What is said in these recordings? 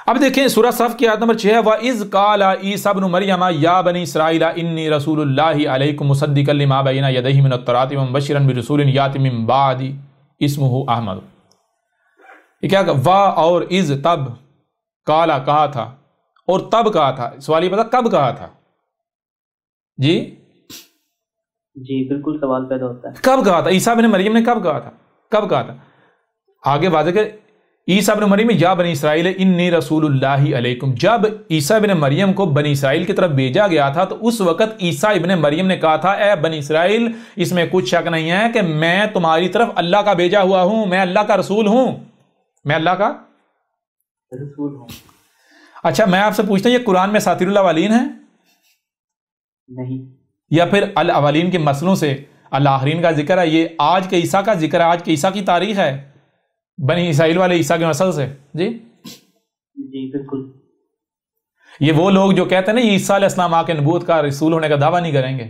اب دیکھیں سورہ صف کی آیت نمبر 6 ہے وَإِذْ قَالَ عِيسَى ابْنُ مَرْيَمَ يَا بَنِي إِسْرَائِيلَ إِنِّي رَسُولُ اللَّهِ عَلَيْكُمْ مُصَدِّقًا لِمَا بَيْنَ يَدَيْهِ مِنَ التَّوْرَاةِ وَمُبَشِّرًا بِرَسُولٍ يَأْتِي مِن بَعْدِي اسمه احمد. یہ کیا کہا؟ وا اور از تب، کالا کہا تھا، اور تب کہا تھا. سوال یہ پتا کب کہا تھا؟ جی بالکل سوال پیدا ہوتا ہے کب کہا تھا؟ عیسیٰ بن مریم نے کب کہا تھا؟ کب کہا تھا؟ آگے واضح کہ عیسیٰ بن مریم یا بنی اسرائیل انی رسول اللہ علیکم. جب عیسیٰ بن مریم کو بنی اسرائیل کی طرف بھیجا گیا تھا تو اس وقت عیسیٰ ابن مریم نے کہا تھا اے بنی اسرائیل، اس میں کچھ شک نہیں ہے کہ میں تمہاری طرف اللہ کا بھیجا ہوا ہوں، میں اللہ کا رسول ہوں، میں اللہ کا رسول ہوں. اچھا میں آپ سے پوچھتا ہوں یہ قرآن میں اساطیر الاولین ہے نہیں، یا پھر الاولین کے مسئلوں سے الآخرین کا ذکر ہے؟ یہ آج کے عیسیٰ کا ذکر ہے، آج کے عیسیٰ کی تاریخ ہے، بنی اسرائیل والے عیسیٰ کے مسئل سے. جی بالکل. یہ وہ لوگ جو کہتے ہیں نا یہ عیسیٰ علیہ السلام آ کے نبوت کا رسول ہونے کا دعویٰ نہیں کریں گے،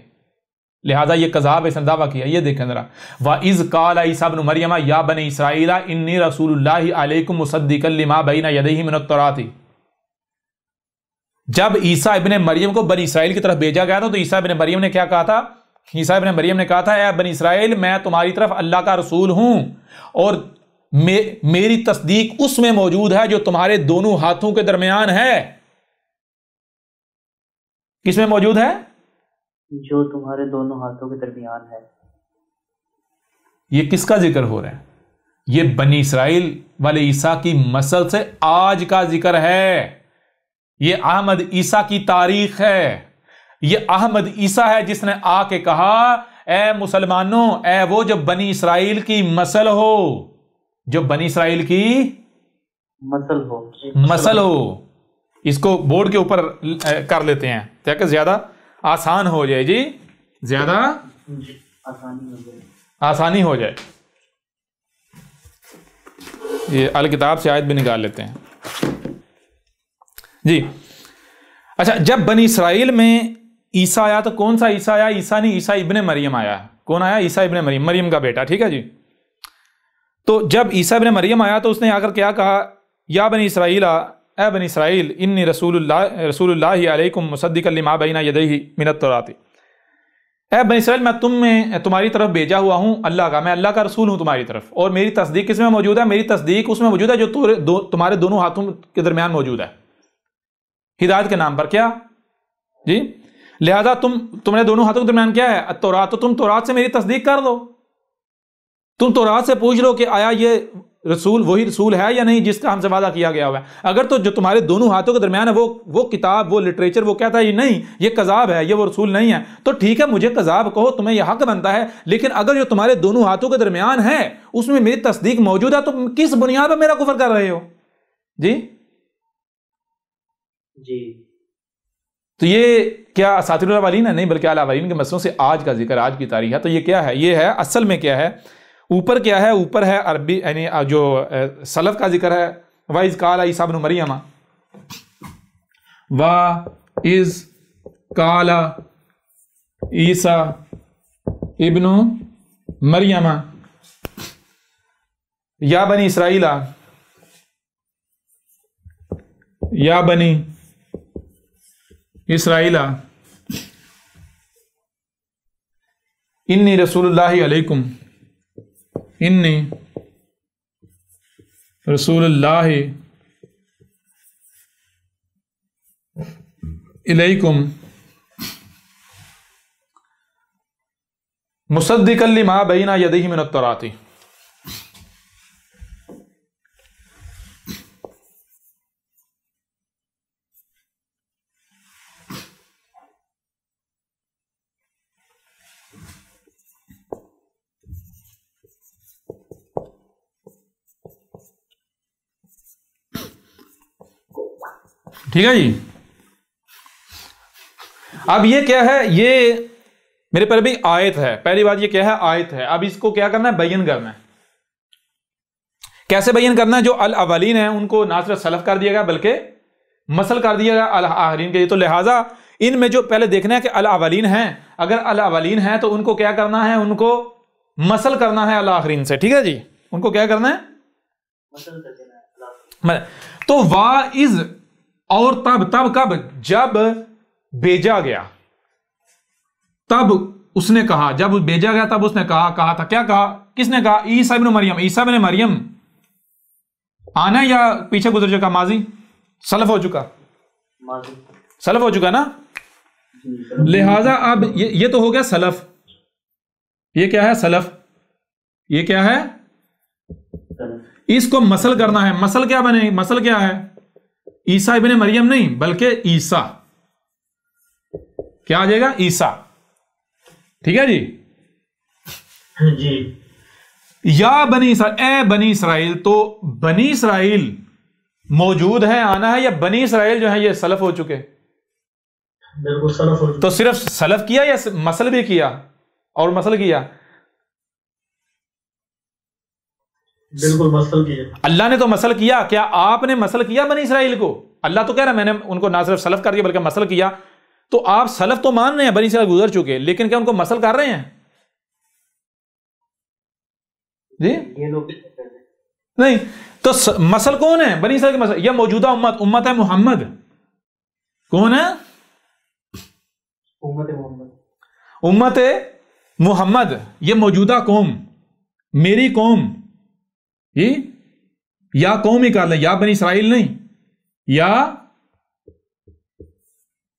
لہذا یہ کذاب اس نے دعویٰ کیا. یہ دیکھیں ذرا وَإِذْ قَالَ عِيسَى ابْنُ مَرْيَمَ يَا بَنِي إِسْرَائِيلَ إِنِّي رَسُولُ اللَّهِ عَلَيْكُمْ مُصَدِّقًا لِمَا بَيْنَ يَدَيْهِ مِنَ التَّوْرَاةِ. جب عیسیٰ ابن مریم کو بنی اسرائیل کی طرف بھیجا گیا تھا تو عیسیٰ ابن مریم نے کیا کہا تھا؟ عیسیٰ ابن مریم نے کہا تھا اے بنی اسرائیل میں تمہاری طرف اللہ کا رسول ہوں اور میری تصدیق اس میں موجود ہے جو تمہارے دونوں ہاتھوں کے درمیان ہے. کس میں موجود ہے؟ جو تمہارے دونوں ہاتھوں کے درمیان ہے. یہ کس کا ذکر ہو رہا ہے؟ یہ بنی اسرائیل والے عیسیٰ کی مسل سے آج کا ذکر ہے. یہ احمد عیسیٰ کی تاریخ ہے. یہ احمد عیسیٰ ہے جس نے آ کے کہا اے مسلمانوں، اے وہ جو بنی اسرائیل کی مسل ہو، جو بنی اسرائیل کی مسل ہو. اس کو بورڈ کے اوپر کر لیتے ہیں تاکہ زیادہ آسان ہو جائے. جی زیادہ آسانی ہو جائے. یہ الکتاب سے آیت بھی نکال لیتے ہیں. جی اچھا جب بنی اسرائیل میں عیسیٰ آیا تو کون سا عیسیٰ آیا؟ عیسیٰ نہیں، عیسیٰ ابن مریم آیا. کون آیا؟ عیسیٰ ابن مریم، مریم کا بیٹا. ٹھیک ہے جی. تو جب عیسیٰ ابن مریم آیا تو اس نے آ کر کیا کہا؟ یا بنی اسرائیل، اے بنی اسرائیل انی رسول اللہ علیکم مصدقا لما بین یدیہ من التوراۃ. اے بنی اسرائیل میں تمہاری طرف بھیجا ہوا ہوں اللہ کا، میں اللہ کا رسول ہوں تمہاری طرف، اور میری تصدیق کس میں موجود ہے؟ میری تصدیق اس میں موجود ہے جو تمہارے دونوں ہاتھوں کے درمیان موجود ہے، ہدایت کے نام پر. کیا جی؟ لہذا تم نے دونوں ہاتھوں کے درمیان کیا ہے؟ التوراۃ. تو تم تورات سے میری تصدیق کر دو. تم تورات سے پوچھ لو کہ آیا یہ رسول وہی رسول ہے یا نہیں جس کا ہم سے وعدہ کیا گیا ہوا ہے. اگر تو جو تمہارے دونوں ہاتھوں کے درمیان ہے وہ کتاب، وہ لٹریچر، وہ کہتا ہے یہ نہیں، یہ کذاب ہے، یہ وہ رسول نہیں ہے، تو ٹھیک ہے مجھے کذاب کہو، تمہیں یہ حق بنتا ہے. لیکن اگر جو تمہارے دونوں ہاتھوں کے درمیان ہے اس میں میری تصدیق موجود ہے تو کس بنیاد پر میرا کفر کر رہے ہو؟ جی تو یہ کیا اساطیر الاولین ہے؟ نہیں، بلکہ الاولین کے مسئلوں سے آج کا ذکر، آج کی تاریخ ہے. تو یہ کیا ہے؟ یہ ہے اصل میں کیا ہے؟ اوپر کیا ہے؟ اوپر ہے عربی یعنی جو سلف کا ذکر ہے وَإِذْ قَالَ عِيسَى ابْنُ مَرْيَمَ، وَإِذْ قَالَ عِيسَى ابْنُ مَرْيَمَ یا بنی اسرائیل، یا بنی اسرائیل انی رسول اللہ علیکم، انی رسول اللہ علیکم مصدقا لما بین یدیہ من التوراۃ. ٹھیک ہے جی. اب یہ کیا ہے؟ یہ میرے پر بھی آیت ہے. پہلی بات یہ کیا ہے؟ آیت ہے. اب اس کو کیا کرنا ہے؟ بیان کرنا ہے. کیسے بیان کرنا ہے؟ جو الاولین ہیں ان کو نہ صرف سلف کر دیا گیا بلکہ مسل کر دیا گیا الاخرین کے. تو لہٰذا ان میں جو پہلے دیکھنا ہے کہ الاولین ہیں، اگر الاولین ہیں تو ان کو کیا کرنا ہے؟ ان کو مسل کرنا ہے الاخرین سے. ٹھیک ہے جی. ان کو کیا کرنا ہے؟ مسل کر دینا ہے. تو واعظ اور تب کب؟ جب بھیجا گیا، تب اس نے کہا، جب بھیجا گیا تب اس نے کہا تھا، کیا کہا؟ کس نے کہا؟ عیسیٰ ابن مریم. عیسیٰ ابن مریم آنا یا پیچھے گزر چکا؟ ماضی سلف ہو چکا، ماضی سلف ہو چکا نا. لہذا اب یہ تو ہو گیا سلف. یہ کیا ہے؟ سلف. یہ کیا ہے؟ اس کو مسل کرنا ہے. مسل کیا بنے؟ مسل کیا ہے؟ عیسیٰ ابن مریم نہیں بلکہ عیسیٰ. کیا آ جائے گا؟ عیسیٰ. ٹھیک ہے جی. جی. یا بنی اسرائیل، اے بنی اسرائیل. تو بنی اسرائیل موجود ہے، آنا ہے، یا بنی اسرائیل جو ہے یہ سلف ہو چکے؟ بالکل سلف ہو چکے. تو صرف سلف کیا یا مسل بھی کیا اور مسل کیا؟ بالکل مسل کیا. اللہ نے تو مسل کیا. کیا آپ نے مسل کیا بنی اسرائیل کو؟ اللہ تو کہہ رہا ہے میں نے ان کو نہ صرف سلف کر دیا بلکہ مسل کیا. تو آپ سلف تو مان رہے ہیں، بنی اسرائیل گزر چکے، لیکن کیا ان کو مسل کر رہے ہیں؟ جی یہ لوگ نہیں. تو مسل کون ہے بنی اسرائیل کے مسل؟ یہ موجودہ امت ہے محمد. کون ہے؟ امت محمد. امت محمد. یہ موجودہ قوم، میری قوم. یا قوم ہی کر لیں، یا بنی اسرائیل نہیں، یا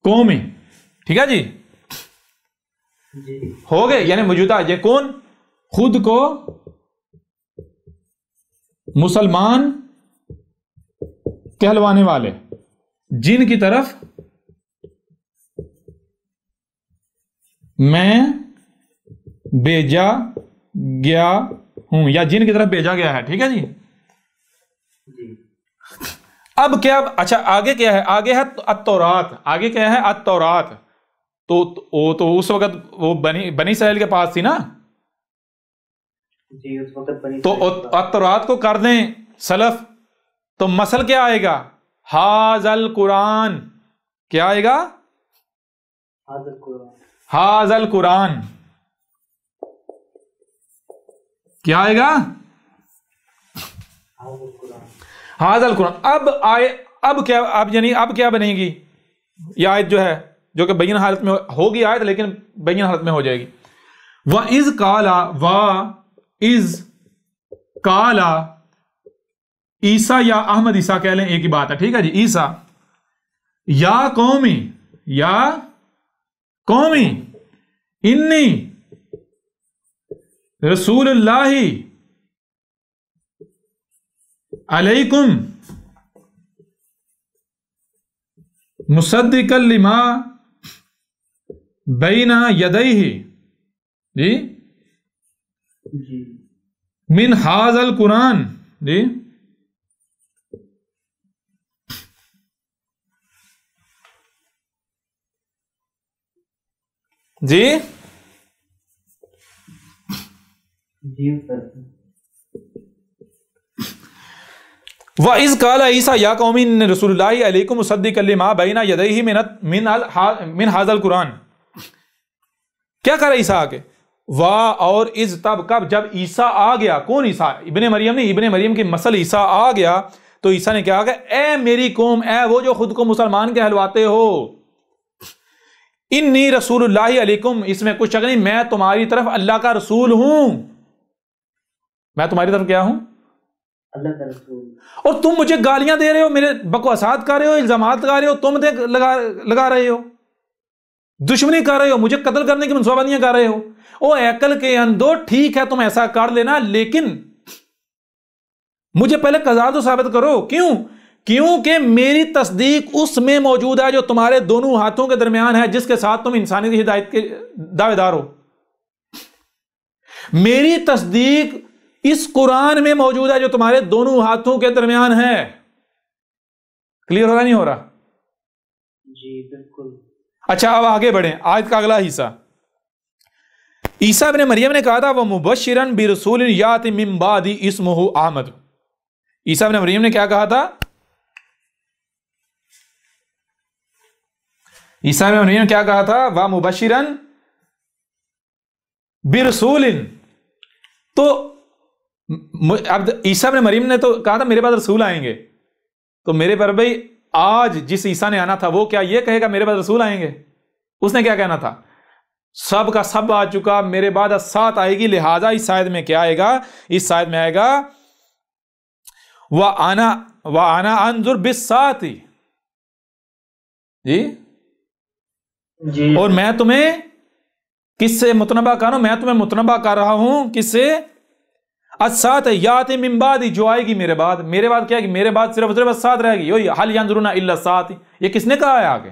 قوم ہی. ٹھیک ہے جی. جی ہو گئے. یعنی موجودہ یہ کون؟ خود کو مسلمان کہلوانے والے، جن کی طرف میں بھیجا گیا ہوں، یا جن کی طرف بھیجا گیا ہے. ٹھیک ہے جی. جی. اب کیا؟ اچھا آگے کیا ہے؟ آگے ہے التورات. آگے کیا ہے؟ التورات. تو اس وقت وہ بنی اسرائیل کے پاس تھی نا. جی اس وقت بنی تو التورات کو کر دیں سلف، تو مسل کیا آئے گا؟ حاذل قرآن. کیا آئے گا؟ حاضر قرآن. حاذل قرآن. کیا آئے گا؟ حاضر قرآن. حاذل قرآن. اب کیا؟ اب کیا بنے گی یہ آیت جو ہے، جو کہ بین حالت میں ہوگی آیت، لیکن بین حالت میں ہو جائے گی. وَإِذْ قَالَ عیسیٰ یا احمد عیسیٰ کہہ لیں، ایک ہی بات ہے. ٹھیک ہے جی. عیسیٰ یا قومی انی رسول اللہ علیکم مصدقا لما بین یدیہ جی جی. من ھذا القرآن. جی جی جی سر. وَإِذْ قَالَ عِيسَىٰ يَا قَوْمِ إِنِّي رَسُولُ اللَّهِ عَلَيْكُمْ مُصَدِّقًا لِمَا بَيْنَ يَدَيْهِ من هذا القرآن. کیا کہا عیسیٰ آ کے؟ اور از تب کب؟ جب عیسیٰ آ گیا. کون عیسیٰ؟ ابن مریم نہیں. ابن مریم کی مسل عیسیٰ آ گیا تو عیسیٰ نے کہا کہ اے میری قوم، اے وہ جو خود کو مسلمان کہلواتے ہو، انی رسول اللہ علیکم، اس میں کچھ شک نہیں، میں تمہاری طرف اللہ کا رسول ہوں. میں تمہاری طرف کیا ہوں؟ اللہ کا رسول. اور تم مجھے گالیاں دے رہے ہو، میرے بکواسات کر رہے ہو، الزامات لگا رہے ہو، تم لگا رہے ہو، دشمنی کر رہے ہو، مجھے قتل کرنے کی منصوبہ بندیاں کر رہے ہو. او عقل کے اندھو، ٹھیک ہے تم ایسا کر لینا، لیکن مجھے پہلے قضا تو ثابت کرو. کیونکہ میری تصدیق اس میں موجود ہے جو تمہارے دونوں ہاتھوں کے درمیان ہے، جس کے ساتھ تم انسانی کی ہدایت کے دعوے دار ہو. میری تصدیق اس قرآن میں موجود ہے جو تمہارے دونوں ہاتھوں کے درمیان ہے. کلیئر ہو رہا نہیں ہو رہا؟ جی بالکل. اچھا اب آگے بڑھیں. آیت کا اگلا حصہ. عیسیٰ ابن مریم نے کہا تھا وہ مبشرن برسول یاتی من بعدی اسمہ احمد. عیسیٰ ابن مریم نے کیا کہا تھا؟ عیسیٰ ابن مریم نے کیا کہا تھا؟ وہ مبشرن برسول. تو اب عیسیٰ ابن مریم نے تو کہا تھا میرے بعد رسول آئیں گے. تو میرے پر بھائی آج جس عیسیٰ نے آنا تھا وہ کیا یہ کہے گا میرے بعد رسول آئیں گے؟ اس نے کیا کہنا تھا؟ سب کا سب آ چکا، میرے بعد سات آئے گی، لہذا اس آیت میں کیا آئے گا؟ اس آیت میں آئے گا وَأَنَا أَنظُرْ بِالسَّاعَةِ، جی، اور میں تمہیں کس سے متنبع کر رہا ہوں؟ میں تمہیں متنبع کر رہا ہوں کس سے؟ السَّاعَةَ یَأْتِی مِن بَعْدِی، جو آئے گی میرے بعد۔ میرے بعد کیا ہے؟ میرے بعد صرف سات رہے گی۔ هَلْ يَنظُرُونَ إِلَّا السَّاعَةَ، یہ کس نے کہا ہے آگے؟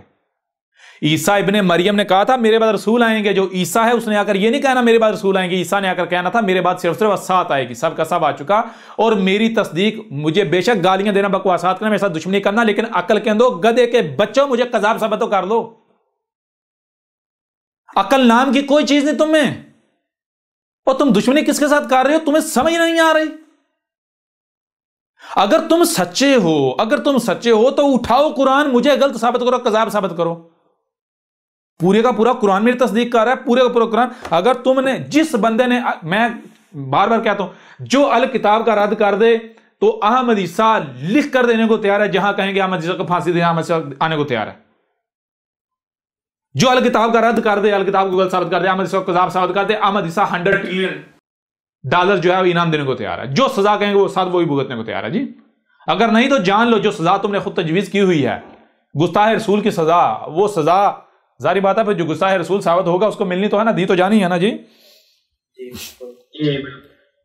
عیسیٰ ابن مریم نے کہا تھا میرے بعد رسول آئیں گے۔ جو عیسیٰ ہے اس نے آ کر یہ نہیں کہنا میرے بعد رسول آئیں گے، عیسیٰ نے آ کر کہنا تھا میرے بعد صرف سات آئے گی، سب کا سب آ چکا۔ اور میری تصدیق، مجھے بے شک گالیاں دینا، بکواسات کرنا، میرے ساتھ دشمنی کرنا، لیکن عقل کے اندو گدھے کے بچوں مجھے کذاب ثابت کر لو۔ عقل نام کی کوئی چیز نہیں تم میں، اور تم دشمنی کس کے ساتھ کر رہے ہو؟ تمہیں سمجھ نہیں آ رہی۔ اگر تم سچے ہو تو اٹھاؤ قرآن، مجھے غلط ثابت کرو، کذاب ثابت کرو۔ پورے کا پورا قرآن میری تصدیق کر رہا ہے، پورے کا پورا قرآن۔ اگر تم نے، جس بندے نے، میں بار بار کہتا ہوں، جو الکتاب کا رد کر دے تو احمد عیسیٰ لکھ کر دینے کو تیار ہے، جہاں کہیں گے احمد عیسیٰ کو پھانسی دے، احمد عیسیٰ آنے کو تیار ہے۔ جو الکتاب کا رد کر دے، الکتاب کو غلط ثابت کر دے، احمد عیسیٰ کو کذاب ثابت کر دے، احمد عیسیٰ $100 ٹریلین جو ہے وہ انعام دینے کو تیار ہے۔ جو سزا کہیں گے وہ ساتھ وہی بھگتنے کو تیار ہے جی۔ اگر نہیں تو جان لو جو سزا تم نے خود تجویز کی ہوئی ہے، گستاخ رسول کی سزا، وہ سزا ظاہری بات ہے پھر جو گستاخ رسول ثابت ہوگا اس کو ملنی تو ہے نا، دی تو جانی ہے نا جی۔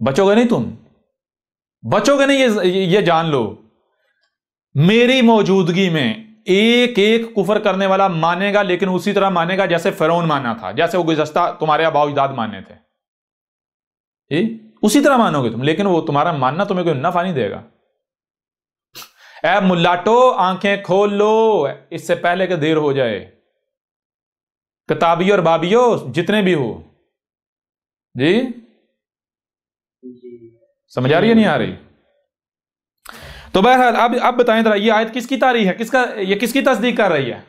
بچو گے نہیں، تم بچو گے نہیں، یہ جان لو۔ میری موجودگی میں ایک ایک کفر کرنے والا مانے گا، لیکن اسی طرح مانے گا جیسے فرعون مانا تھا، جیسے وہ گزشتہ تمہارے آباء و اجداد ماننے تھے، اسی طرح مانو گے تم، لیکن وہ تمہارا ماننا تمہیں کوئی نفع نہیں دے گا۔ اے ملاٹو آنکھیں کھول لو اس سے پہلے کہ دیر ہو جائے، کتابی اور بابیو جتنے بھی ہو جی، سمجھ آ رہی ہے نہیں آ رہی؟ تو بہرحال اب بتائیں ذرا یہ آیت کس کی تاریخ ہے، یہ کس کی تصدیق کر رہی ہے،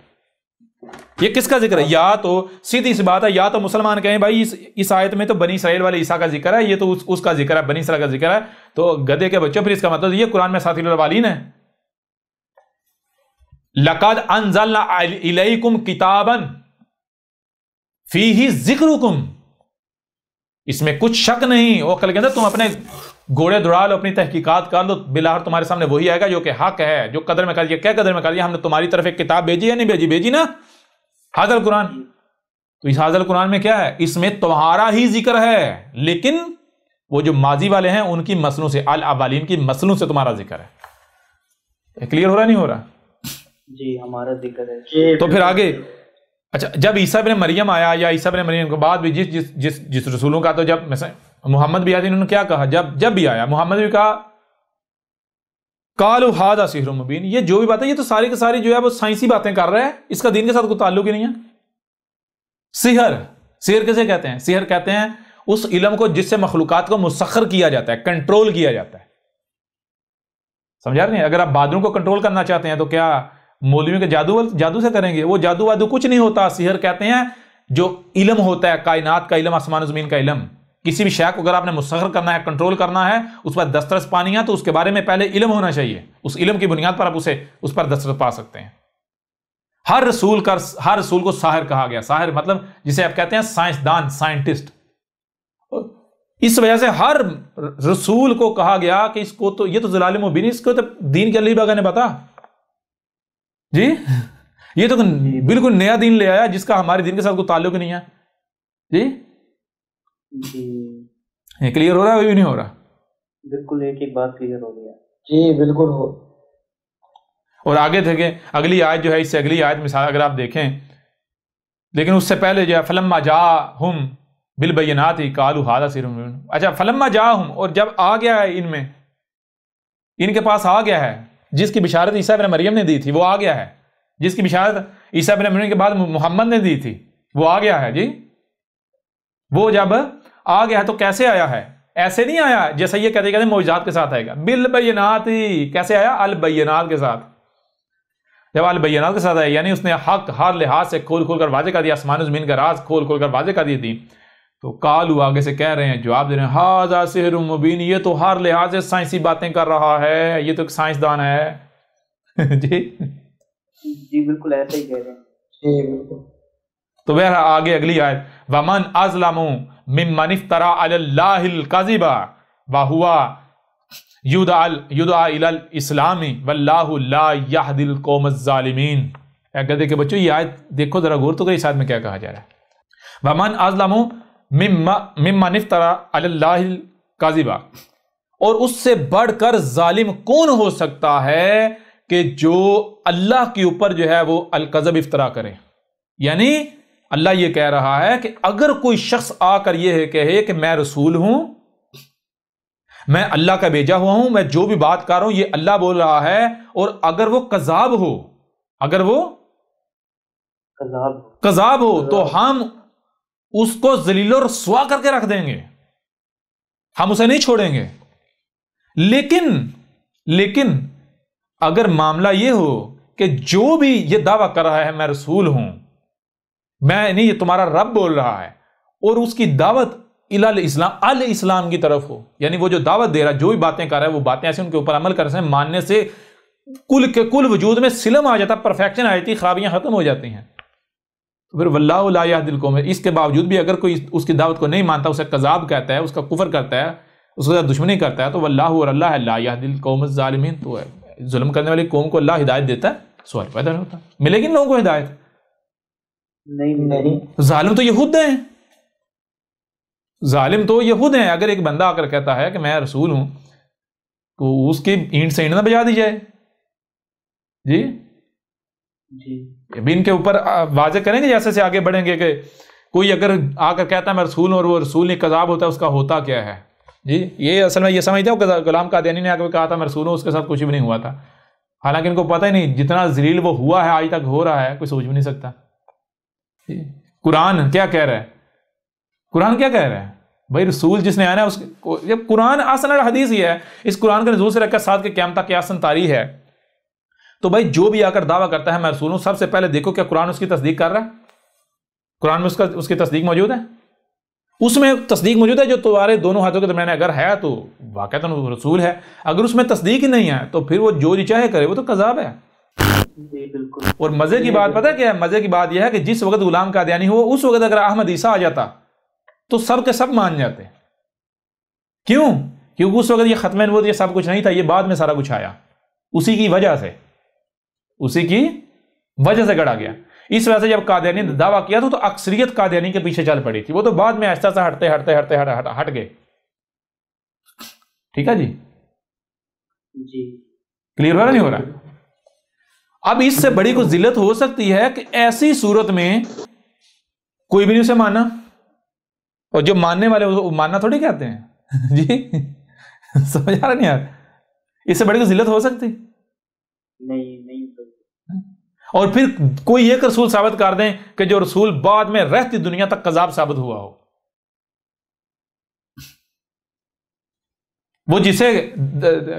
یہ کس کا ذکر ہے؟ یا تو سیدھی سی بات ہے، یا تو مسلمان کہیں بھائی اس آیت میں تو بنی اسرائیل والے عیسیٰ کا ذکر ہے، یہ تو اس کا ذکر ہے، بنی اسرائیل کا ذکر ہے، تو گدھے کے بچوں، پھر اس کا مطلب یہ قرآن میں ساتھی الاولین ہے۔ لقد انزلنا الیکم کتابا فیہ ذکرکم، اس میں کچھ شک نہیں، وہ کل کے اندر تم اپنے گھوڑے دوڑا لو، اپنی تحقیقات کر لو، بالآخر تمہارے سامنے وہی آئے گا جو کہ حق ہے، جو قدر میں کر دیا۔ کیا قدر میں کر دیا؟ ہم نے تمہاری طرف ایک کتاب بھیجی ہے، نہیں بھیجی؟ بھیجی نا، حاضر قرآن۔ تو اس حاضر قرآن میں کیا ہے؟ اس میں تمہارا ہی ذکر ہے، لیکن وہ جو ماضی والے ہیں ان کی مسلوں سے، الاولین کی مسلوں سے تمہارا ذکر ہے۔ کلیئر ہو رہا نہیں ہو رہا؟ جی ہمارا ذکر ہے۔ تو پھر آگے، اچھا جب عیسیٰ ابن مریم آیا، یا عیسیٰ ابن مریم کے بعد بھی جس رسولوں کا، تو جب مثلا محمد بھی آیا انہوں نے کیا کہا؟ جب بھی آیا محمد بھی کہا قالوا ھذا سحر مبین۔ یہ جو بھی بات ہے یہ تو ساری کی ساری جو ہے وہ سائنسی باتیں کر رہے ہیں، اس کا دین کے ساتھ کوئی تعلق ہی نہیں ہے۔ سحر کسے کہتے ہیں؟ سحر کہتے ہیں اس علم کو جس سے مخلوقات کو مسخر کیا جاتا ہے، کنٹرول کیا جاتا ہے۔ سمجھا رہے ہیں؟ اگر آپ بادلوں کو کنٹرول کرنا چاہتے ہیں تو کیا مولویوں کے جادو سے کریں گے؟ وہ جادو وادو کچھ نہیں ہوتا۔ سحر کہتے ہیں جو علم ہوتا ہے، کائنات کا علم، آسمان و زمین کا علم، کسی بھی شے کو اگر آپ نے مسخر کرنا ہے، کنٹرول کرنا ہے، اس پر دسترس پانی ہے، تو اس کے بارے میں پہلے علم ہونا چاہیے، اس علم کی بنیاد پر آپ اس پر دسترس پا سکتے ہیں۔ ہر رسول کو ساحر کہا گیا۔ ساحر مطلب جسے آپ کہتے ہیں سائنسدان، سائنٹسٹ۔ اس وجہ سے ہر رسول کو کہا گیا کہ اس کو تو یہ تو ضلال مبین، اس کو تو دین کے اللہ نے بتا جی، یہ تو بالکل نیا دین لے آیا جس کا ہمارے دین کے ساتھ کوئی تعلق نہیں ہے جی۔ کلیئر ہو رہا ہے ابھی بھی نہیں ہو رہا؟ بالکل ایک بات کلیئر ہو گیا جی بالکل ہو۔ اور آگے دیکھیں اگلی آیت جو ہے، اس سے اگلی آیت مثال اگر آپ دیکھیں، لیکن اس سے پہلے جو ہے فلما جاءہم بالبینات قالوا ھذا سحر مبین۔ اچھا فلما جاءہم، اور جب آ گیا ہے ان میں، ان کے پاس آ گیا ہے، جس کی بشارت عیسیٰ ابن مریم نے دی تھی وہ آ گیا ہے، جس کی بشارت عیسیٰ ابن مریم کے بعد محمد نے دی تھی وہ آ گیا ہے جی۔ وہ جب آ گیا ہے تو کیسے آیا ہے؟ ایسے نہیں آیا جیسے یہ کہتے ہیں معجزات کے ساتھ آئے گا، بالبینات۔ کیسے آیا؟ البینات کے ساتھ۔ جب البینات کے ساتھ آیا یعنی اس نے حق ہر لحاظ سے کھول کھول کر واضح کر دیا، آسمان و زمین کا راز کھول کھول کر واضح کر دی تھی، تو قالوا آگے سے کہہ رہے ہیں، جواب دے رہے ہیں ھذا سحر مبین، یہ تو ہر لحاظ سے سائنسی باتیں کر رہا ہے، یہ تو ایک سائنسدان ہے جی جی بالکل ایسا ہی کہہ رہے ہیں. جی بالکل. تو بہر آگے اگلی آیت ومن اظلم ممن افترى علی اللہ الکذب وہو یدعی الی الاسلام واللہ لا یہدی القوم الظالمین. گدے کے بچوں یہ آیت دیکھو ذرا غور تو کہ اس آیت میں کیا کہا جا رہا ہے. ومن اظلم ممن افترى علی اللہ الکذب، اور اس سے بڑھ کر ظالم کون ہو سکتا ہے کہ جو اللہ کے اوپر جو ہے وہ الکذب افترا کرے. یعنی اللہ یہ کہہ رہا ہے کہ اگر کوئی شخص آ کر یہ کہے کہ میں رسول ہوں، میں اللہ کا بھیجا ہوا ہوں، میں جو بھی بات کر رہا ہوں یہ اللہ بول رہا ہے، اور اگر وہ کذاب ہو، اگر وہ کذاب ہو تو ہم اس کو ذلیل و رسوا کر کے رکھ دیں گے، ہم اسے نہیں چھوڑیں گے. لیکن اگر معاملہ یہ ہو کہ جو بھی یہ دعویٰ کر رہا ہے میں رسول ہوں، میں نہیں، یہ تمہارا رب بول رہا ہے، اور اس کی دعوت الاسلام کی طرف ہو، یعنی وہ جو دعوت دے رہا ہے، جو بھی باتیں کر رہا ہے وہ باتیں ایسے ان کے اوپر عمل کر رہے ہیں، ماننے سے کل کے کل وجود میں سلم آ جاتا، پرفیکشن آ جاتی، خرابیاں ختم ہو جاتی ہیں. تو پھر واللہ لا یہدی القوم، اس کے باوجود بھی اگر کوئی اس کی دعوت کو نہیں مانتا، اسے کذاب کہتا ہے، اس کا کفر کرتا ہے، اس کے ساتھ دشمنی کرتا ہے، تو واللہ اور اللہ لا یہدی القوم الظالمین، تو ظلم کرنے والی قوم کو اللہ ہدایت دیتا ہے. سوال پیدا نہیں ہوتا ملے گی ان لوگوں کو ہدایت؟ نہیں. ظالم تو یہود ہیں، ظالم تو یہود ہیں. اگر ایک بندہ آ کر کہتا ہے کہ میں رسول ہوں تو اس کی اینٹ سے اینٹ نہ بجا دی جائے. جی ابھی ان کے اوپر واضح کریں گے جیسے سے آگے بڑھیں گے کہ کوئی اگر آ کر کہتا ہے میں رسول ہوں اور وہ رسول نہیں کذاب ہوتا ہے، اس کا ہوتا کیا ہے. جی یہ اصل میں یہ سمجھتے ہو کہ غلام قادیانی نے آ کر کہا تھا میں رسول ہوں، اس کے ساتھ کچھ بھی نہیں ہوا تھا، حالانکہ ان کو پتہ ہی نہیں جتنا ذلیل وہ ہوا ہے آج تک ہو رہا ہے، کوئی سوچ بھی نہیں سکتا. قرآن کیا کہہ رہا ہے؟ قرآن کیا کہہ رہا ہے بھائی؟ رسول جس نے آنا ہے، اس جب قرآن اصل حدیث ہی ہے، اس قرآن کے نزول سے رکھ کر ساتھ کے قیامت تک قیاساً طاری ہے. تو بھائی جو بھی آ کر دعویٰ کرتا ہے میں رسول ہوں، سب سے پہلے دیکھو کیا قرآن اس کی تصدیق کر رہا ہے؟ قرآن میں اس کی تصدیق موجود ہے؟ اس میں تصدیق موجود ہے جو تمہارے دونوں ہاتھوں کے درمیان اگر ہے تو واقعتاً رسول ہے. اگر اس میں تصدیق ہی نہیں ہے تو پھر وہ جو جی چاہے کرے وہ تو کذاب ہے. بالکل. اور مزے کی بات پتہ کیا ہے؟ مزے کی بات یہ ہے کہ جس وقت غلام قادیانی ہو، اس وقت اگر احمد عیسیٰ آ جاتا تو سب کے سب مان جاتے. کیوں؟ کیونکہ اس وقت یہ ختم نبوت یہ سب کچھ نہیں تھا، یہ بعد میں سارا کچھ آیا، اسی کی وجہ سے گڑا گیا. اس وجہ سے جب قادیانی نے دعویٰ کیا تو اکثریت قادیانی کے پیچھے چل پڑی تھی، وہ تو بعد میں آہستہ سے ہٹ گئے. ٹھیک ہے جی کلیئر ہو رہا نہیں ہو رہا؟ اب اس سے بڑی کوئی ذلت ہو سکتی ہے کہ ایسی صورت میں کوئی بھی نہیں اسے مانا، اور جو ماننے والے وہ ماننا تھوڑی کہتے ہیں. جی سمجھ آ رہا نہیں یار؟ اس سے بڑی کوئی ذلت ہو سکتی نہیں. اور پھر کوئی ایک رسول ثابت کر دیں کہ جو رسول بعد میں رہتی دنیا تک کذاب ثابت ہوا ہو، وہ جسے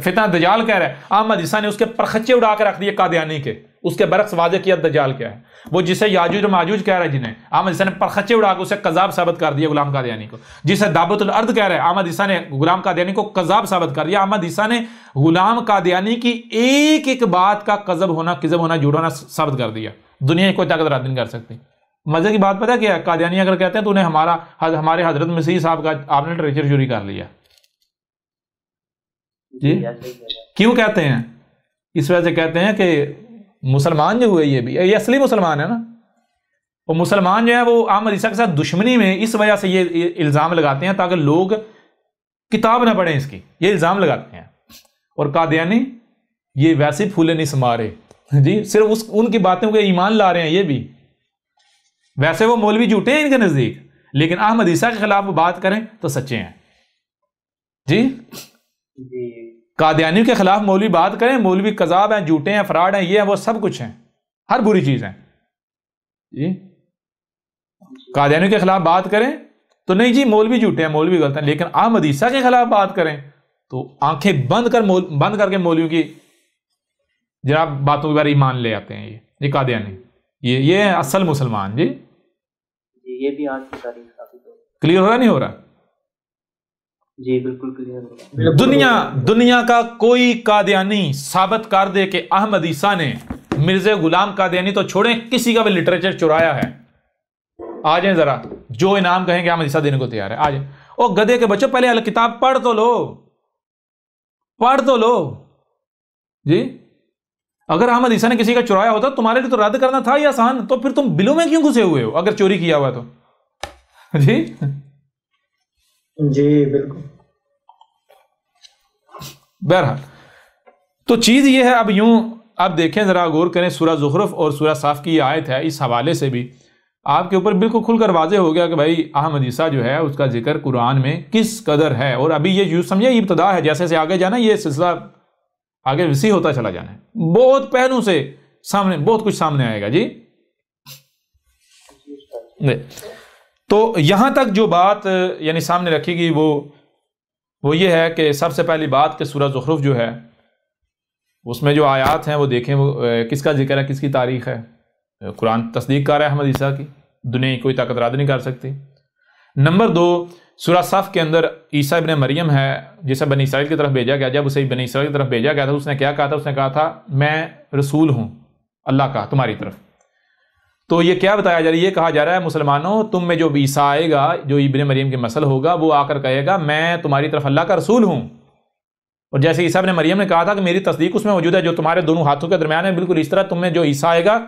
فتنہ دجال کہہ رہا ہے، احمد عیسیٰ نے اس کے پرخچے اڑا کے رکھ دیے قادیانی کے، اس کے برعکس واضح کیا دجال کیا ہے. وہ جسے یاجوج و ماجوج کہہ رہا ہے، جنہیں احمد عیسیٰ نے پرخچے اڑا کے اسے کذاب ثابت کر دیا غلام قادیانی کو. جسے دابت الارض کہہ رہا ہے، احمد عیسیٰ نے غلام قادیانی کو کذاب ثابت کر دیا. احمد عیسیٰ نے غلام قادیانی کی ایک ایک بات کا کذب ہونا، جھوٹ ہونا ثابت کر دیا. دنیا کی کوئی طاقت رد نہیں کر سکتی. مزے کی بات پتہ کیا ہے؟ قادیانی اگر کہتے ہیں تو انہیں ہمارے حضرت مسیح صاحب کا آپ نے لٹریچر چوری کر لیا. جی کیوں کہتے ہیں؟ اس وجہ سے کہتے ہیں کہ مسلمان جو ہوئے یہ اصلی مسلمان ہے نا، وہ مسلمان جو ہے وہ احمد عیسیٰ کے ساتھ دشمنی میں اس وجہ سے یہ الزام لگاتے ہیں تاکہ لوگ کتاب نہ پڑھیں اس کی، یہ الزام لگاتے ہیں. اور قادیانی یہ ویسے پھولے نہیں سما رہے جی، صرف ان کی باتوں کو ایمان لا رہے ہیں. یہ بھی ویسے وہ مولوی جھوٹے ہیں ان کے نزدیک، لیکن احمد عیسیٰ کے خلاف وہ بات کریں تو سچے ہیں. جی قادیانی کے خلاف مولوی بات کریں، مولوی کذاب ہیں، جھوٹے ہیں، فراڈ ہیں، یہ ہیں وہ سب کچھ ہیں، ہر بری چیز ہیں. جی قادیانی کے خلاف بات کریں تو نہیں جی مولوی جھوٹے ہیں، مولوی غلط ہیں، لیکن احمد عیسیٰ کے خلاف بات کریں تو آنکھیں بند کر کے مولویوں کی جناب باتوں کے بارے ایمان لے آتے ہیں. یہ قادیانی یہ ہے اصل مسلمان. جی یہ بھی آج کی تاریخ ثابت ہو. کلیئر ہو رہا نہیں ہو رہا؟ جی بالکل کلیئر دنیا کا کوئی قادیانی ثابت کر دے کہ احمد عیسیٰ نے مرزا غلام قادیانی تو چھوڑیں کسی کا بھی لٹریچر چرایا ہے، آ جائیں ذرا، جو انعام کہیں گے احمد عیسیٰ دینے کو تیار ہے، آ جائیں۔ او گدھے کے بچوں، پہلے الکتاب پڑھ تو لو، پڑھ تو لو جی۔ اگر احمد عیسیٰ نے کسی کا چرایا ہوتا تمہارے لیے تو رد کرنا تھا ہی آسان، تو پھر تم بلوں میں کیوں گھسے ہوئے ہو اگر چوری کیا ہوا تو؟ جی جی بالکل۔ بہرحال تو چیز یہ ہے، اب یوں اب دیکھیں ذرا، غور کریں، سورہ زخرف اور سورہ صاف کی یہ آیت ہے، اس حوالے سے بھی آپ کے اوپر بالکل کھل کر واضح ہو گیا کہ بھائی احمد عیسیٰ جو ہے اس کا ذکر قرآن میں کس قدر ہے۔ اور ابھی یہ یوں سمجھے یہ ابتدا ہے، جیسے سے آگے جانا یہ سلسلہ آگے وسیع ہوتا چلا جانا ہے، بہت پہلوں سے سامنے بہت کچھ سامنے آئے گا جی۔ تو یہاں تک جو بات یعنی سامنے رکھی گئی وہ یہ ہے کہ سب سے پہلی بات کہ سورہ زخرف جو ہے اس میں جو آیات ہیں وہ دیکھیں، وہ کس کا ذکر ہے، کس کی تاریخ ہے۔ قرآن تصدیق کر رہا ہے احمد عیسیٰ کی، دنیا کی کوئی طاقت رد نہیں کر سکتی۔ نمبر 2، سورہ صف کے اندر عیسیٰ ابن مریم ہے جسے بنی اسرائیل کی طرف بھیجا گیا، جب اسے بنی اسرائیل کی طرف بھیجا گیا تھا اس نے کیا کہا تھا؟ اس نے کہا تھا میں رسول ہوں اللہ کا تمہاری طرف۔ تو یہ کیا بتایا جا رہا ہے؟ یہ کہا جا رہا ہے مسلمانوں تم میں جو عیسیٰ آئے گا، جو ابن مریم کی نسل ہوگا، وہ آ کر کہے گا میں تمہاری طرف اللہ کا رسول ہوں۔ اور جیسے عیسیٰ ابن مریم نے کہا تھا کہ میری تصدیق اس میں موجود ہے جو تمہارے دونوں ہاتھوں کے درمیان ہے، بالکل اس طرح تم میں جو عیسیٰ آئے گا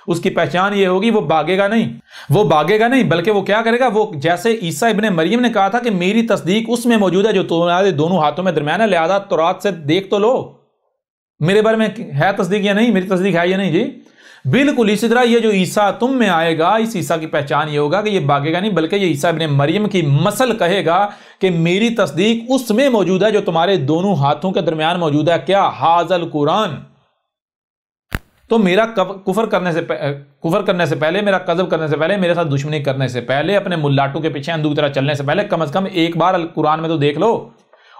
اس کی پہچان یہ ہوگی وہ بھاگے گا نہیں بلکہ وہ کیا کرے گا، وہ جیسے عیسیٰ ابن مریم نے کہا تھا کہ میری تصدیق اس میں موجود ہے جو تمہارے دونوں ہاتھوں میں درمیان ہے، لہذا تورات سے دیکھ تو لو میرے بارے میں ہے تصدیق یا نہیں، میری تصدیق ہے یا نہیں جی۔ بالکل اسی طرح یہ جو عیسیٰ تم میں آئے گا، اس عیسیٰ کی پہچان یہ ہوگا کہ یہ بھاگے گا نہیں بلکہ یہ عیسیٰ ابن مریم کی نسل کہے گا کہ میری تصدیق اس میں موجود ہے جو تمہارے دونوں ہاتھوں کے درمیان موجود ہے، کیا؟ حاذل قرآن۔ تو میرا کفر کرنے سے پہلے، میرا کذب کرنے سے پہلے، میرے ساتھ دشمنی کرنے سے پہلے، اپنے ملاٹوں کے پیچھے اندھو کی طرح چلنے سے پہلے کم از کم ایک بار قرآن میں تو دیکھ لو۔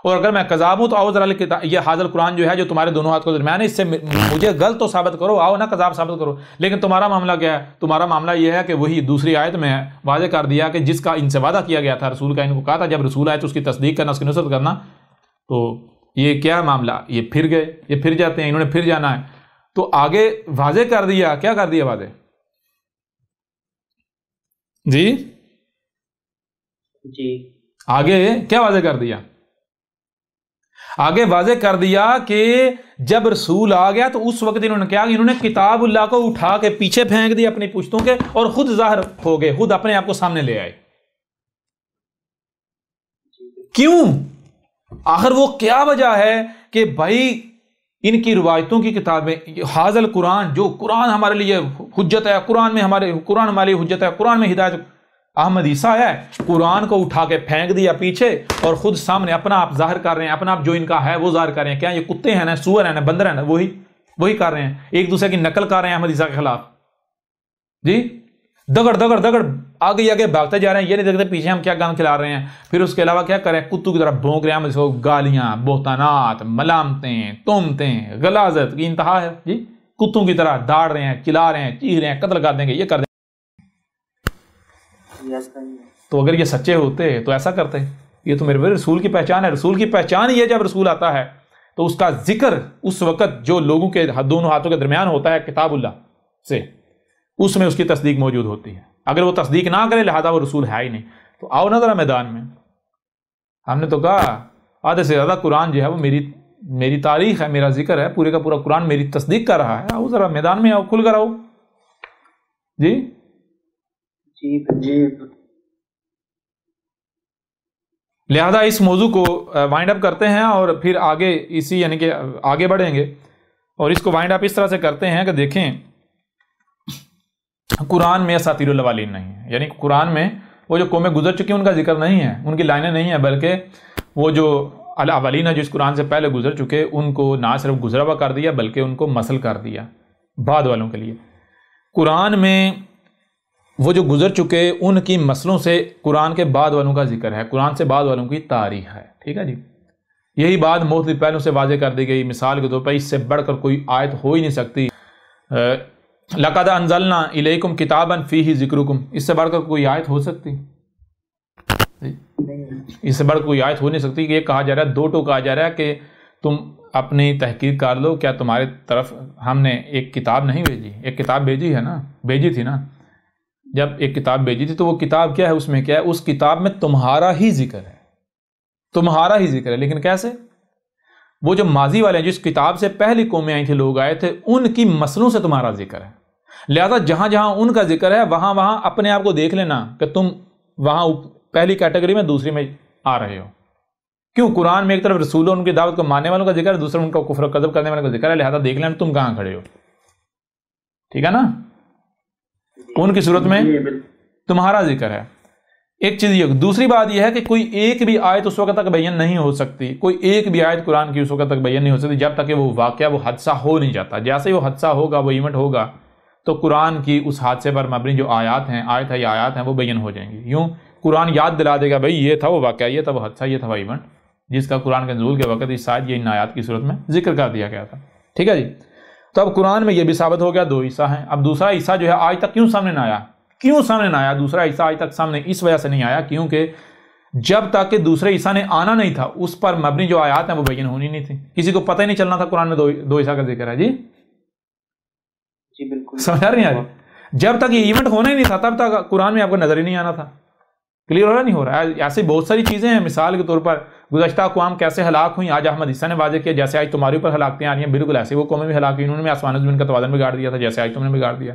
اور اگر میں کذاب ہوں تو آؤ ذرا یہ حاضر قرآن جو ہے جو تمہارے دونوں ہاتھ کو درمیان ہے، اس سے مجھے غلط تو ثابت کرو، آؤ نا کذاب ثابت کرو۔ لیکن تمہارا معاملہ کیا ہے؟ تمہارا معاملہ یہ ہے کہ وہی دوسری آیت میں واضح کر دیا کہ جس کا ان سے وعدہ کیا گیا تھا رسول کا، ان کو کہا تھا جب رسول آئے تو اس کی تصدیق کرنا، اس کی نصرت کرنا۔ تو یہ کیا معاملہ؟ یہ پھر گئے، یہ پھر جاتے ہیں، انہوں نے پھر جانا ہے۔ تو آگے واضح کر دیا، کیا کر دیا واضح جی؟ آگے کیا واضح کر دیا؟ آگے واضح کر دیا کہ جب رسول آ گیا تو اس وقت انہوں نے کیا؟ انہوں نے کتاب اللہ کو اٹھا کے پیچھے پھینک دیا اپنی پشتوں کے اور خود ظاہر ہو گئے، خود اپنے آپ کو سامنے لے آئے۔ کیوں؟ آخر وہ کیا وجہ ہے کہ بھائی ان کی روایتوں کی کتابیں، حاضل قرآن، جو قرآن ہمارے لیے حجت ہے، قرآن ہمارے لیے حجت ہے، قرآن میں ہدایت، احمد عیسیٰ ہے قرآن کو اٹھا کے پھینک دیا پیچھے اور خود سامنے اپنا آپ ظاہر کر رہے ہیں، اپنا آپ جو ان کا ہے وہ ظاہر کر رہے ہیں۔ کیا یہ کتے ہیں نا، سور ہیں نا، بندر ہیں نا، وہی کر رہے ہیں، ایک دوسرے کی نقل کر رہے ہیں احمد عیسیٰ کے خلاف جی۔ دگڑ آگے بھاگتے جا رہے ہیں، یہ نہیں دیکھتے پیچھے ہم کیا گند کھلا رہے ہیں۔ پھر اس کے علاوہ کیا کریں؟ کتوں کی طرح بھونک رہے ہیں، گالیاں، بہتانات، ملامتیں، تہمتیں، غلاظت کی انتہا ہے جی۔ کتوں کی طرح داڑ رہے ہیں، چلا رہے ہیں، چیخ رہے ہیں، قتل کر دیں گے، یہ کر دیں گے۔ تو اگر یہ سچے ہوتے تو ایسا کرتے؟ یہ تو میرے رسول کی پہچان ہے۔ رسول کی پہچان یہ جب رسول آتا ہے تو اس کا ذکر اس وقت جو لوگوں کے دونوں ہاتھوں کے درمیان ہوتا ہے کتاب اللہ سے، اس میں اس کی تصدیق موجود ہوتی ہے۔ اگر وہ تصدیق نہ کرے لہذا وہ رسول ہے ہی نہیں۔ تو آؤ نا ذرا میدان میں، ہم نے تو کہا آدھے سے زیادہ قرآن جو ہے وہ میری تاریخ ہے، میرا ذکر ہے، پورے کا پورا قرآن میری تصدیق کر رہا ہے۔ آؤ ذرا میدان میں آؤ، کھل کر آؤ جی۔ لہذا اس موضوع کو وائنڈ اپ کرتے ہیں اور پھر آگے یعنی کہ آگے بڑھیں گے، اور اس کو وائنڈ اپ اس طرح سے کرتے ہیں کہ دیکھیں قرآن میں اساطیر الاولین نہیں ہے، یعنی قرآن میں وہ جو قومیں گزر چکی ہیں ان کا ذکر نہیں ہے، ان کی لائنیں نہیں ہیں، بلکہ وہ جو الاولین ہے جو اس قرآن سے پہلے گزر چکے ان کو نہ صرف گزرا ہوا کر دیا بلکہ ان کو مسل کر دیا بعد والوں کے لیے۔ قرآن میں وہ جو گزر چکے ان کی مسلوں سے قرآن کے بعد والوں کا ذکر ہے، قرآن سے بعد والوں کی تاریخ ہے، ٹھیک ہے جی۔ یہی بات مختلف پہلوں سے واضح کر دی گئی، مثال کے طور پر اس سے بڑھ کر کوئی آیت ہو ہی نہیں سکتی۔ لَقَدْ أَنزَلْنَا إِلَيْكُمْ كِتَابًا فِيهِ ذِكْرُكُمْ، اس سے بڑھ کر کوئی آیت ہو سکتی؟ اس سے بڑھ کوئی آیت ہو نہیں سکتی کہ یہ کہا جا رہا ہے، دو ٹو کہا جا رہا ہے کہ تم اپنی تحقیق کر لو، کیا تمہارے طرف ہم نے ایک کتاب نہیں بھیجی؟ ایک کتاب بھیجی ہے نا، بھیجی تھی نا، جب ایک کتاب بھیجی تھی تو وہ کتاب کیا ہے؟ اس میں کیا ہے؟ اس کتاب میں تمہارا ہی ذکر ہے، تمہارا ہی ذکر ہے، لیکن کیسے؟ وہ جو ماضی والے ہیں، جس کتاب سے پہلی قومیں آئی تھی، لوگ آئے تھے، ان کی مسلوں سے تمہارا ذکر ہے، لہذا جہاں جہاں ان کا ذکر ہے وہاں وہاں اپنے آپ کو دیکھ لینا کہ تم وہاں پہلی کیٹیگری میں دوسری میں آ رہے ہو۔ کیوں؟ قرآن میں ایک طرف رسولوں ان کی دعوت کو ماننے والوں کا ذکر ہے، دوسرا ان کا کفر و کذب کرنے والوں کا ذکر ہے، لہذا دیکھ لینا تم کہاں کھڑے ہو، ٹھیک ہے نا؟ ان کی صورت میں تمہارا ذکر ہے، ایک چیز یہ۔ دوسری بات یہ ہے کہ کوئی ایک بھی آیت اس وقت تک بیان نہیں ہو سکتی، کوئی ایک بھی آیت قرآن کی اس وقت تک بیان نہیں ہو سکتی جب تک کہ وہ واقعہ، وہ حادثہ ہو نہیں جاتا۔ جیسے ہی وہ حادثہ ہوگا، وہ ایونٹ ہوگا، تو قرآن کی اس حادثے پر مبنی جو آیات ہیں، آیت ہے یا آیات ہیں، وہ بیان ہو جائیں گی۔ یوں قرآن یاد دلا دے گا، بھائی یہ تھا وہ واقعہ، یہ تھا وہ حادثہ، یہ تھا وہ ایونٹ، جس کا قرآن کے نزول کے وقت اس آیت یا ان آیات کی صورت میں ذکر کر دیا گیا تھا، ٹھیک ہے جی؟ تو اب قرآن میں یہ بھی ثابت ہو گیا دو عیسیٰ ہیں۔ اب دوسرا عیسیٰ جو ہے آج تک کیوں سامنے نہ آیا؟ کیوں سامنے نہ آیا دوسرا عیسیٰ آج تک سامنے؟ اس وجہ سے نہیں آیا کیونکہ جب تک کہ دوسرے عیسیٰ نے آنا نہیں تھا، اس پر مبنی جو آیات ہیں وہ بیان ہونی نہیں تھی، کسی کو پتہ ہی نہیں چلنا تھا قرآن میں دو عیسیٰ کا ذکر ہے۔ جی جی بالکل سمجھ نہیں آ رہی؟ جب تک یہ ایونٹ ہونا ہی نہیں تھا تب تک قرآن میں آپ کو نظر ہی نہیں آنا تھا۔ کلیئر ہو رہا نہیں ہو رہا ہے؟ ایسی بہت ساری چیزیں ہیں، مثال کے طور پر گزشتہ اقوام کیسے ہلاک ہوئیں، آج احمد عیسیٰ نے واضح کیا، جیسے آج تمہارے اوپر ہلاکتیں آ رہی ہیں، بالکل ایسے وہ قومیں بھی ہلاک ہوئی، انہوں نے آسمان و زمین کا توازن بگاڑ دیا تھا، جیسے آج تم نے بگاڑ دیا،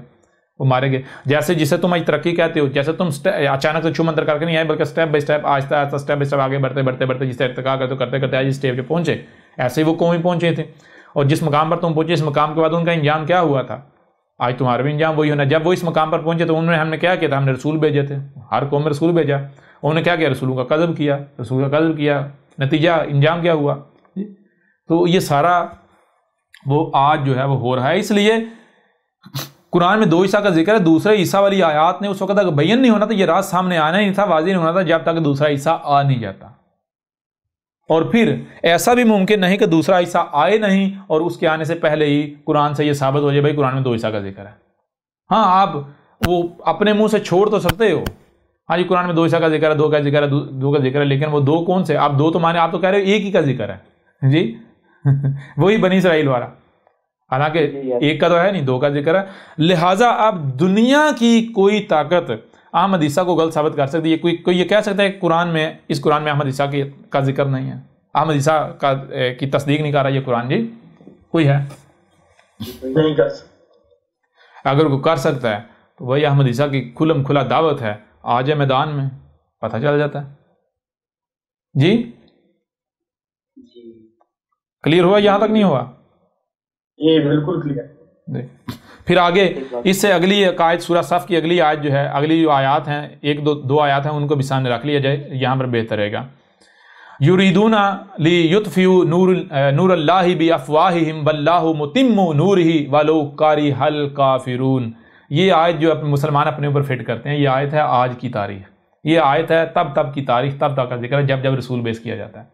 وہ مارے گئے۔ جیسے جسے تم آج ترقی کہتے ہو، جیسے تم اچانک سے چھو منتر کر کے نہیں آئے، بلکہ سٹیپ بائی سٹیپ، آہستہ آہستہ سٹیپ بائی سٹیپ آگے بڑھتے جسے ارتقا کرتے کرتے آج اسٹیج پہ پہنچے، ایسے ہی وہ قومیں پہنچے تھے، اور جس مقام پر تم پہنچے، اس مقام کے بعد ان کا انجام کیا ہوا تھا؟ آج تمہارا بھی انجام وہی ہونا۔ جب وہ اس مقام پر پہنچے تو انہوں نے، ہم نے کیا کیا تھا؟ ہم نے رسول بھیجے تھے، ہر قوم میں رسول بھیجا، انہوں نے کیا کیا؟ رسولوں کا کذب کیا، رسول کا کذب کیا، نتیجہ انجام کیا ہوا؟ تو یہ سارا وہ آج جو ہے وہ ہو رہا ہے۔ اس لیے قرآن میں دو عیسیٰ کا ذکر ہے، دوسرے عیسیٰ والی آیات نے اس وقت تک بیان نہیں ہونا تھا، یہ راز سامنے آنا ہی نہیں تھا، واضح نہیں ہونا تھا جب تک دوسرا عیسیٰ آ نہیں جاتا۔ اور پھر ایسا بھی ممکن نہیں کہ دوسرا عیسیٰ آئے نہیں اور اس کے آنے سے پہلے ہی قرآن سے یہ ثابت ہو جائے بھائی قرآن میں دو عیسیٰ کا ذکر ہے۔ ہاں آپ وہ اپنے منہ سے چھوڑ تو سکتے ہو، ہاں جی قرآن میں دو عیسیٰ کا ذکر ہے، دو کا ذکر ہے، دو کا ذکر ہے، لیکن وہ دو کون سے؟ آپ دو تو مانے، آپ تو کہہ رہے ہو ایک ہی کا ذکر ہے جی وہی بنی اسرائیل والا، حالانکہ ایک کا تو ہے نہیں، دو کا ذکر ہے۔ لہٰذا اب دنیا کی کوئی طاقت احمد عیسیٰ کو غلط ثابت کر سکتی ہے؟ کوئی یہ کہہ سکتا ہے کہ اس قرآن میں احمد عیسیٰ کا ذکر نہیں ہے، احمد عیسیٰ کی تصدیق نہیں کر رہا یہ قرآن؟ جی کوئی ہے؟ نہیں کر سکتا۔ اگر کوئی کر سکتا ہے تو وہی احمد عیسیٰ کی کھلم کھلا دعوت ہے، آج میدان میں پتہ چل جاتا ہے۔ جی کلیئر ہوا؟ یہاں تک نہیں ہوا؟ یہ بالکل کلیئر۔ پھر آگے اس سے اگلی آیت سورہ صف کی اگلی آیت جو ہے، اگلی جو آیات ہیں، ایک دو آیات ہیں، ان کو بھی سامنے رکھ لیا جائے، یہاں پر بہتر رہے گا۔ یریدون لیطفئوا نور اللہ بافواہہم واللہ متم نورہ ولو کرہ الکافرون۔ یہ آیت جو مسلمان اپنے اوپر فٹ کرتے ہیں، یہ آیت ہے آج کی تاریخ، یہ آیت ہے تب کی تاریخ، تب کا ذکر ہے جب رسول بیس کیا جاتا ہے۔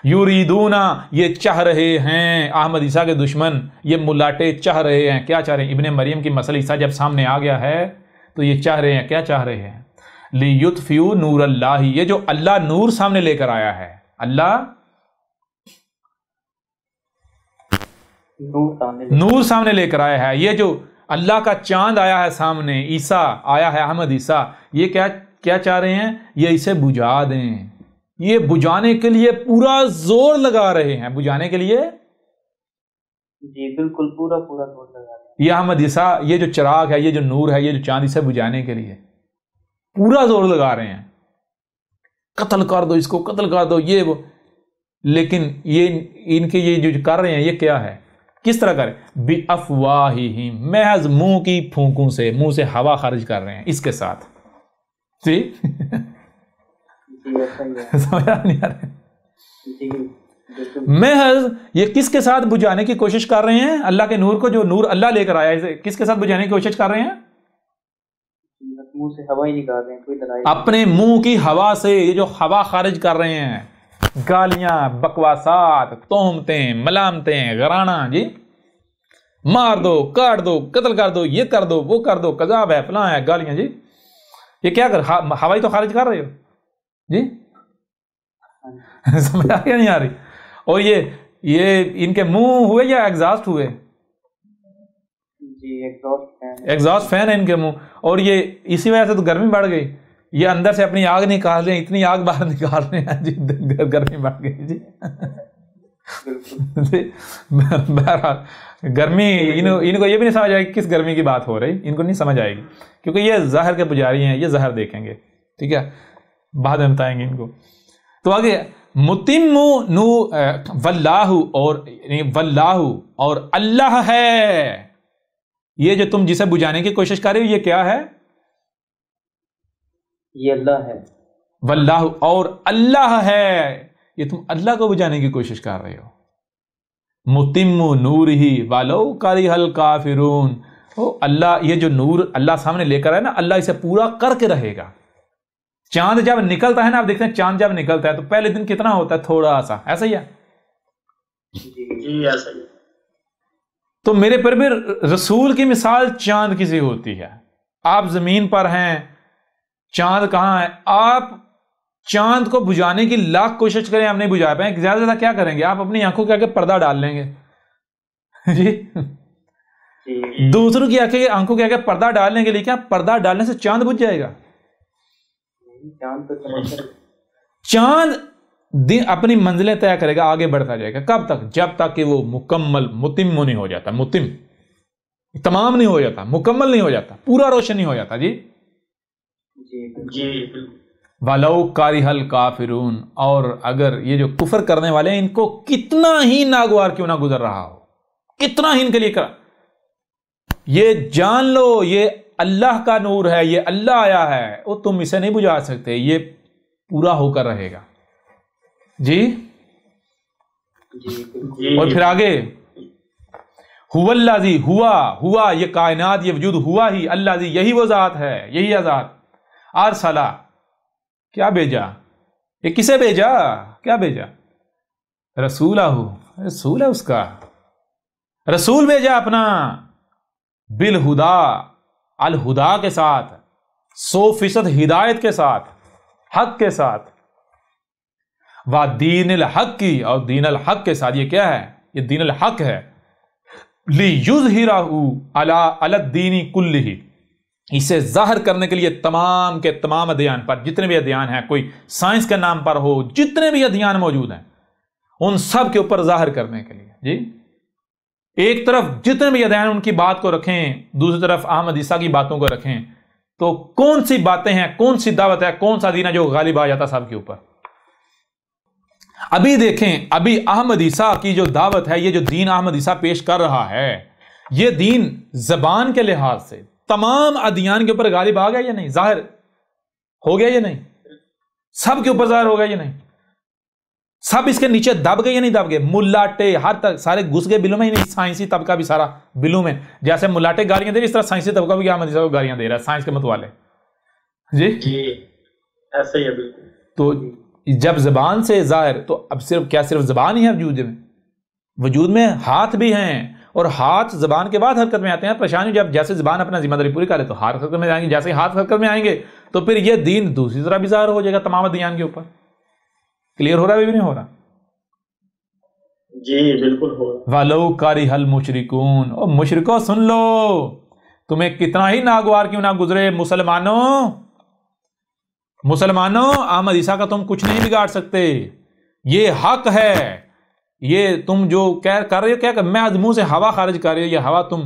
یریدون، یہ چاہ رہے ہیں، احمد عیسیٰ کے دشمن، یہ ملاٹے چاہ رہے ہیں، کیا چاہ رہے ہیں؟ ابن مریم کی مسئلہ عیسیٰ جب سامنے آ گیا ہے تو یہ چاہ رہے ہیں، کیا چاہ رہے ہیں؟ لیطفئوا نور اللہ، یہ جو اللہ نور سامنے لے کر آیا ہے، اللہ نور سامنے لے کر آیا ہے، یہ جو اللہ کا چاند آیا ہے سامنے، عیسیٰ آیا ہے، احمد عیسیٰ، یہ کیا چاہ رہے ہیں؟ یہ اسے بجھا دیں، یہ بجھانے کے لیے پورا زور لگا رہے ہیں، بجھانے کے لیے جی بالکل پورا زور لگا رہے ہیں۔ یہ احمد عیسیٰ، یہ جو چراغ ہے، یہ جو نور ہے، یہ جو چاند، اسے بجھانے کے لیے پورا زور لگا رہے ہیں، قتل کر دو اس کو، قتل کر دو، یہ وہ۔ لیکن یہ ان کے یہ جو کر رہے ہیں یہ کیا ہے؟ کس طرح کریں؟ بِأَفْوَاهِهِمْ، محض منہ کی پھونکوں سے، منہ سے ہوا خارج کر رہے ہیں اس کے ساتھ، جی سمجھا نہیں آ رہا؟ محض یہ کس کے ساتھ بجھانے کی کوشش کر رہے ہیں؟ اللہ کے نور کو، جو نور اللہ لے کر آیا ہے، کس کے ساتھ بجھانے کی کوشش کر رہے ہیں؟ منہ سے ہوا ہی نکال رہے ہیں، کوئی دلائل اپنے منہ کی ہوا سے، یہ جو ہوا خارج کر رہے ہیں، گالیاں، بکواسات، تہمتیں، ملامتیں، غرانہ، جی مار دو، کاٹ دو، قتل کر دو، یہ کر دو، وہ کر دو، کذاب ہے، فلاں ہے، گالیاں، جی یہ کیا کر، ہوا ہی تو خارج کر رہے ہو، جی سمجھ آ نہیں آ رہی؟ اور یہ ان کے منہ ہوئے یا ایگزاسٹ ہوئے؟ جی ایگزاسٹ فین ہے ان کے منہ. اور یہ اسی وجہ سے تو گرمی بڑھ گئی. یہ اندر سے اپنی آگ نکال رہے ہیں, اتنی آگ باہر نکال رہے ہیں جی, گرمی بڑھ گئی جی. بہرحال گرمی ان کو یہ بھی نہیں سمجھ آئے گی کس گرمی کی بات ہو رہی, ان کو نہیں سمجھ آئے گی, کیونکہ یہ زہر کے پجاری ہیں, یہ زہر دیکھیں گے, ٹھیک ہے, بعد میں بتائیں گے ان کو. تو آگے متم نو واللہ اور اللہ ہے. یہ جو تم جسے بجھانے کی کوشش کر رہے ہو یہ کیا ہے؟ یہ اللہ ہے. واللہ اور اللہ ہے. یہ تم اللہ کو بجھانے کی کوشش کر رہے ہو. متم نورہ ولو کرہ الکافرون. اللہ یہ جو نور اللہ سامنے لے کر ہے نا, اللہ اسے پورا کر کے رہے گا. چاند جب نکلتا ہے نا, آپ دیکھتے ہیں چاند جب نکلتا ہے تو پہلے دن کتنا ہوتا ہے؟ تھوڑا سا, ایسا ہی ہے جی ایسا ہی. تو میرے پر بھی رسول کی مثال چاند کی سی ہوتی ہے. آپ زمین پر ہیں, چاند کہاں ہے؟ آپ چاند کو بجھانے کی لاکھ کوشش کریں, آپ نہیں بجھا پائیں. زیادہ سے زیادہ کیا کریں گے؟ آپ اپنی آنکھوں کے آگے پردہ ڈال لیں گے جی. دوسروں کی آنکھوں کے آگے پردہ ڈالنے کے لیے کیا پردہ ڈالنے سے چاند بجھ جائے گا؟ چاند اپنی منزلیں طے کرے گا, آگے بڑھتا جائے گا. کب تک؟ جب تک کہ وہ مکمل متم نہیں ہو جاتا. متم تمام نہیں ہو جاتا, مکمل نہیں ہو جاتا, پورا روشن نہیں ہو جاتا. جی وَلَوْ كَرِهَ الْكَافِرُونَ. اور اگر یہ جو کفر کرنے والے ہیں ان کو کتنا ہی ناگوار کیوں نہ گزر رہا ہو, کتنا ہی ان کے لیے کرا, یہ جان لو یہ اللہ کا نور ہے, یہ اللہ آیا ہے, وہ تم اسے نہیں بجھا سکتے, یہ پورا ہو کر رہے گا. جی اور پھر آگے هو الذی ہوا یہ کائنات یہ وجود ہوا ہی, الذی یہی وہ ذات ہے, یہی ہے ذات. ارسلہ کیا بھیجا, یہ کسے بھیجا, کیا بھیجا؟ رسولہ, رسول ہے اس کا, رسول بھیجا اپنا, بالہدا الہدا کے ساتھ, 100% ہدایت کے ساتھ, حق کے ساتھ, و دین الحق کی, اور دین الحق کے ساتھ. یہ کیا ہے؟ یہ دین الحق ہے. لِيُظْهِرَهُ عَلَى الدِّينِ كُلِّهِ, اسے ظاہر کرنے کے لیے تمام کے تمام ادیان پر, جتنے بھی ادیان ہیں, کوئی سائنس کے نام پر ہو, جتنے بھی ادیان موجود ہیں ان سب کے اوپر ظاہر کرنے کے لیے. جی ایک طرف جتنے بھی ادیان ان کی بات کو رکھیں, دوسری طرف احمد عیسیٰ کی باتوں کو رکھیں, تو کون سی باتیں ہیں, کون سی دعوت ہے, کون سا دین ہے جو غالب آ جاتا سب کے اوپر؟ ابھی دیکھیں, ابھی احمد عیسیٰ کی جو دعوت ہے, یہ جو دین احمد عیسیٰ پیش کر رہا ہے, یہ دین زبان کے لحاظ سے تمام ادیان کے اوپر غالب آ گیا یا نہیں, ظاہر ہو گیا یا نہیں, سب کے اوپر ظاہر ہو گیا یا نہیں, سب اس کے نیچے دب گئے یا نہیں دب گئے؟ ملاٹے ہر تک سارے گھس گئے بلوں میں ہی نہیں, سائنسی طبقہ بھی سارا بلوں میں. جیسے ملاٹے گالیاں دے رہے, اس طرح سائنسی طبقہ بھی احمد عیسیٰ کو گالیاں دے رہا ہے, سائنس کے متوالے. جی ایسا ہی ہے بالکل. تو جب زبان سے ظاہر, تو اب صرف زبان ہی ہے وجود میں؟ وجود میں ہاتھ بھی ہیں, اور ہاتھ زبان کے بعد حرکت میں آتے ہیں. پریشانی جب جیسے زبان اپنا ذمہ داری پوری کرے تو ہاتھ حرکت میں آئیں گے, جیسے ہاتھ حرکت میں آئیں گے تو پھر یہ دین دوسری طرح بھی ظاہر ہو جائے گا تمام ادیان کے اوپر. کلیئر ہو رہا ہے بھی نہیں ہو رہا؟ جی بالکل ہو رہا. وَلَوْ كَرِهَ الْمُشْرِكُونَ. اور مشرکو سن لو, تمہیں کتنا ہی ناگوار کیوں نہ گزرے, مسلمانوں احمد عیسیٰ کا تم کچھ نہیں بگاڑ سکتے, یہ حق ہے. یہ تم جو کر رہے ہو, کیا محض منہ سے ہوا خارج کر رہے ہو, یہ ہوا تم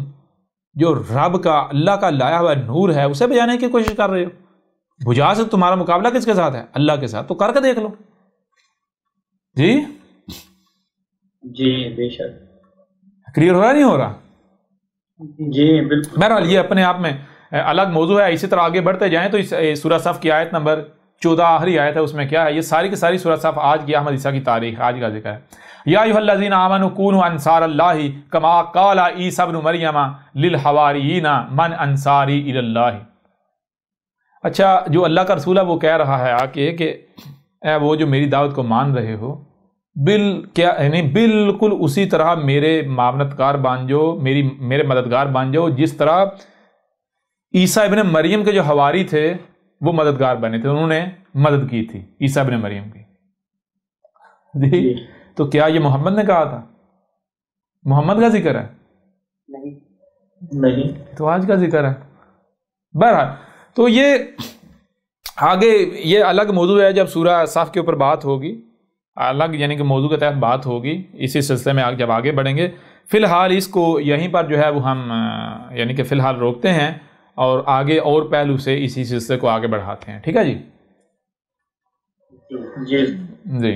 جو رب کا اللہ کا لایا ہوا نور ہے اسے بجانے کی کوشش کر رہے ہو. بجھا سے تمہارا مقابلہ کس کے ساتھ ہے؟ اللہ کے ساتھ. تو کر کے دیکھ لو. جی بے شک. کلیئر ہو رہا نہیں ہو رہا؟ جی بالکل. بہرحال یہ اپنے آپ میں الگ موضوع ہے. اسی طرح آگے بڑھتے جائیں تو اس سورہ صف کی آیت نمبر 14 آخری آیت ہے, اس میں کیا ہے؟ یہ ساری کی ساری سورہ صف آج کی احمد عیسیٰ کی تاریخ, آج کا ذکر ہے. یا ایھا الذین آمنوا کونوا انصار اللہ کما قال عیسی ابن مریم للحواریین من انصاری الی اللہ. اچھا, جو اللہ کا رسول ہے وہ کہہ رہا ہے آ کے کہ اے وہ جو میری دعوت کو مان رہے ہو, بالکل اسی طرح میرے معاونتکار بن جاؤ, میرے مددگار بن جاؤ, جس طرح عیسیٰ ابن مریم کے جو حواری تھے وہ مددگار بنے تھے. انہوں نے مدد کی تھی عیسیٰ ابن مریم کی. جی تو کیا یہ محمد نے کہا تھا؟ محمد کا ذکر ہے؟ نہیں. تو آج کا ذکر ہے. بہرحال تو یہ آگے یہ الگ موضوع ہے، جب سورہ صف کے اوپر بات ہوگی الگ، یعنی کہ موضوع کے تحت بات ہوگی اسی سلسلے میں جب آگے بڑھیں گے. فی الحال اس کو یہیں پر جو ہے وہ ہم یعنی کہ فی الحال روکتے ہیں اور آگے اور پہلو سے اسی سلسلے کو آگے بڑھاتے ہیں. ٹھیک ہے جی؟ جی جی.